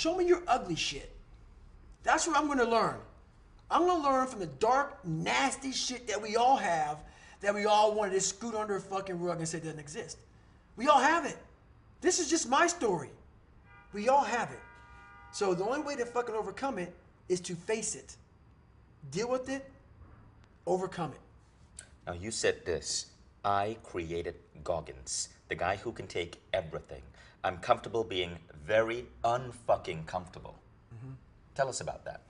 Show me your ugly shit. That's what I'm going to learn. I'm going to learn from the dark, nasty shit that we all have, that we all wanted to scoot under a fucking rug and say doesn't exist. We all have it. This is just my story. We all have it. So the only way to fucking overcome it is to face it. Deal with it, overcome it. Now you said this, I created Goggins, the guy who can take everything. I'm comfortable being very unfucking comfortable. Mm-hmm. Tell us about that.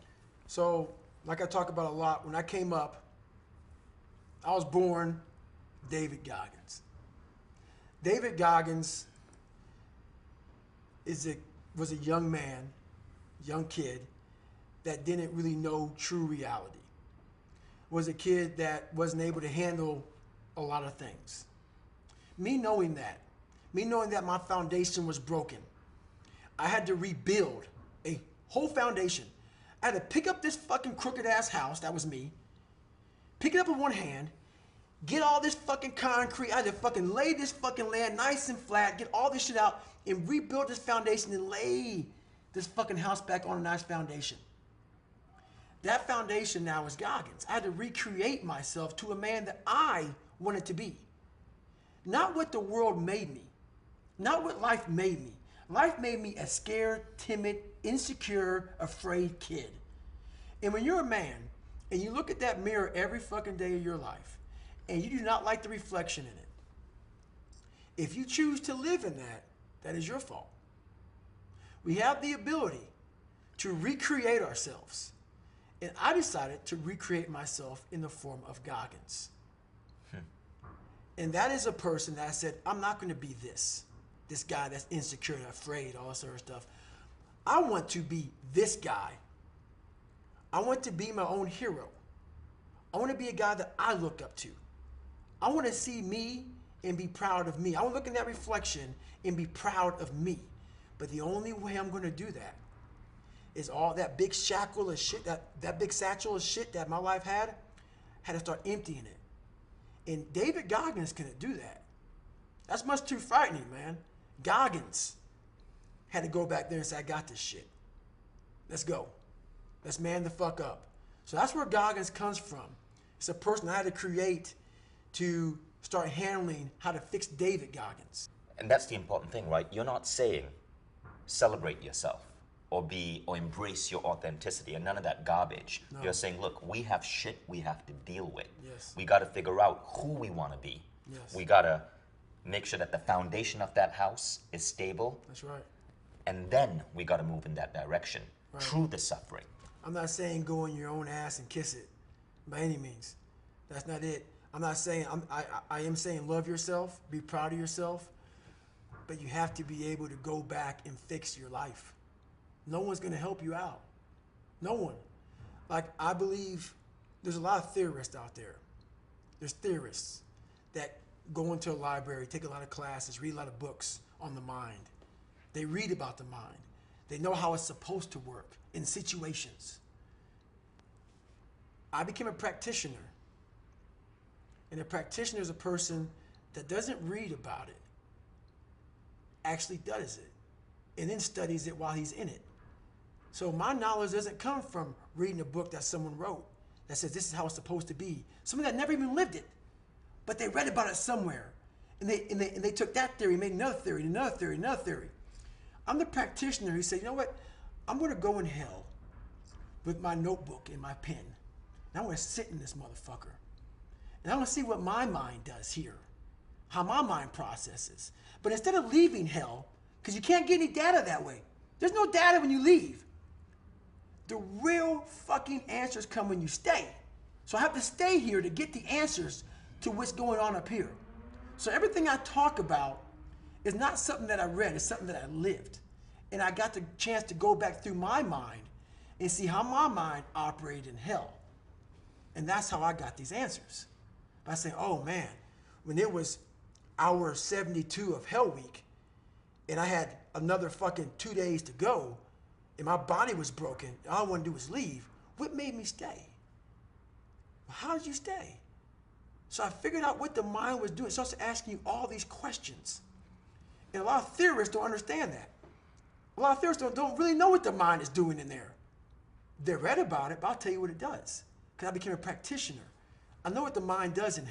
So, like I talk about a lot, when I came up, I was born David Goggins. David Goggins was a young man, young kid, that didn't really know true reality. Was a kid that wasn't able to handle a lot of things. Me knowing that my foundation was broken, I had to rebuild a whole foundation. I had to pick up this fucking crooked ass house, that was me, pick it up with one hand, get all this fucking concrete, I had to fucking lay this fucking land nice and flat, get all this shit out, and rebuild this foundation and lay this fucking house back on a nice foundation. That foundation now is Goggins. I had to recreate myself to a man that I wanted to be. Not what the world made me. Not what life made me. Life made me a scared, timid, insecure, afraid kid. And when you're a man and you look at that mirror every fucking day of your life and you do not like the reflection in it, if you choose to live in that, that is your fault. We have the ability to recreate ourselves. And I decided to recreate myself in the form of Goggins. And that is a person that I said, I'm not going to be this guy that's insecure and afraid, all this sort of stuff. I want to be this guy. I want to be my own hero. I want to be a guy that I look up to. I want to see me and be proud of me. I want to look in that reflection and be proud of me. But the only way I'm going to do that is all that big shackle of shit, that big satchel of shit that my life had to start emptying it. And David Goggins couldn't do that. That's much too frightening, man. Goggins had to go back there and say, I got this shit. Let's go. Let's man the fuck up. So that's where Goggins comes from. It's a person I had to create to start handling how to fix David Goggins. And that's the important thing, right? You're not saying celebrate yourself or embrace your authenticity and none of that garbage. No. You're saying, look, we have shit we have to deal with. Yes. We got to figure out who we want to be. Yes. We got to make sure that the foundation of that house is stable. That's right. And then we got to move in that direction through the suffering. I'm not saying go in your own ass and kiss it by any means. That's not it. I'm not saying, I am saying love yourself, be proud of yourself, but you have to be able to go back and fix your life. No one's going to help you out. No one. Like, I believe there's a lot of theorists out there. There's theorists that go into a library, take a lot of classes, read a lot of books on the mind. They read about the mind. They know how it's supposed to work in situations. I became a practitioner. And a practitioner is a person that doesn't read about it, actually does it, and then studies it while he's in it. So my knowledge doesn't come from reading a book that someone wrote that says this is how it's supposed to be. Someone that never even lived it, but they read about it somewhere. And they took that theory, made another theory, another theory, another theory. I'm the practitioner who said, you know what? I'm going to go in hell with my notebook and my pen. And I'm going to sit in this motherfucker. And I'm going to see what my mind does here, how my mind processes. But instead of leaving hell, because you can't get any data that way. There's no data when you leave. The real fucking answers come when you stay. So I have to stay here to get the answers to what's going on up here. So everything I talk about is not something that I read, it's something that I lived. And I got the chance to go back through my mind and see how my mind operated in hell. And that's how I got these answers. By saying, oh man, when it was hour 72 of Hell Week, and I had another fucking 2 days to go, and my body was broken, all I wanted to do was leave, what made me stay? Well, how did you stay? So I figured out what the mind was doing. It starts asking you all these questions. And a lot of theorists don't understand that. A lot of therapists don't really know what the mind is doing in there. They read about it, but I'll tell you what it does. Because I became a practitioner. I know what the mind does in